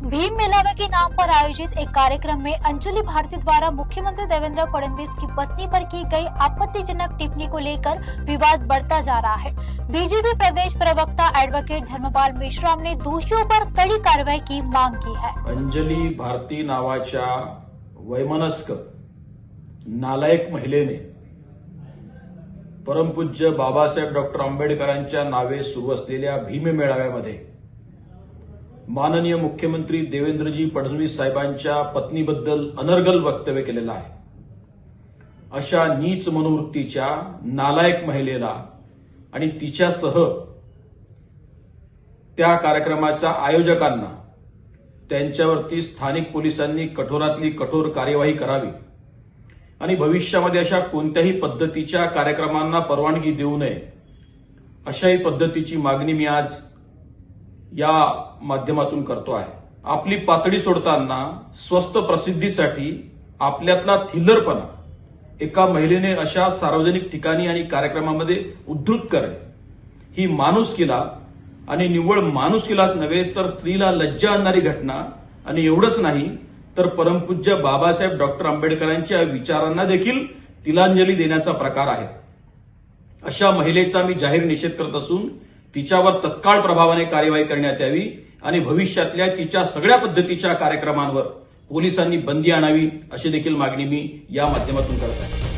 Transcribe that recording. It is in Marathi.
भीम मेलावे के नाम पर आयोजित एक कार्यक्रम में अंजलि भारती द्वारा मुख्यमंत्री देवेंद्र फडणवीस की पत्नी पर की गई आपत्तिजनक टिप्पणी को लेकर विवाद बढ़ता जा रहा है। बीजेपी प्रदेश प्रवक्ता एडवोकेट धर्मपाल मेश्राम ने दोषियों पर कड़ी कार्रवाई की मांग की है। अंजलि भारती नावाच्या वैमनस्क नालायक महिलेने परमपूज्य बाबासाहेब डॉक्टर आंबेडकरांच्या नावे सुरू असलेल्या भीम मेळाव्यामध्ये माननीय मुख्यमंत्री देवेंद्रजी फडणवीस साहेबांच्या पत्नीबद्दल अनर्गल वक्तव्य केलेलं आहे। अशा नीच मनोवृत्तीच्या नालायक महिलेला आणि तिच्यासह त्या कार्यक्रमाच्या आयोजकांना त्यांच्यावरती स्थानिक पोलिसांनी कठोरातली कठोर कार्यवाही करावी आणि भविष्यामध्ये अशा कोणत्याही पद्धतीच्या कार्यक्रमांना परवानगी देऊ नये अशाही पद्धतीची मागणी मी आज या माध्यमातून करतो आहे। आपली पातळी सोडताना स्वस्त प्रसिद्धीसाठी आपल्यातला थिल्लरपणा एका महिलेने अशा सार्वजनिक ठिकाणी आणि कार्यक्रमामध्ये उद्धृत करणे ही माणुसकीला आणि निव्वळ माणुसकीलाच नव्हे तर स्त्रीला लज्जा आणणारी घटना आणि एवढंच नाही तर परमपूज्य बाबासाहेब डॉक्टर आंबेडकरांच्या विचारांना देखील तिलांजली देण्याचा प्रकार आहे। अशा महिलेचा मी जाहीर निषेध करत असून तिच्यावर तत्काळ प्रभावाने कार्यवाही करण्यात यावी आणि भविष्यातल्या तिच्या सगळ्या पद्धतीच्या कार्यक्रमांवर पोलिसांनी बंदी आणावी अशी देखील मागणी मी या माध्यमातून करत आहे।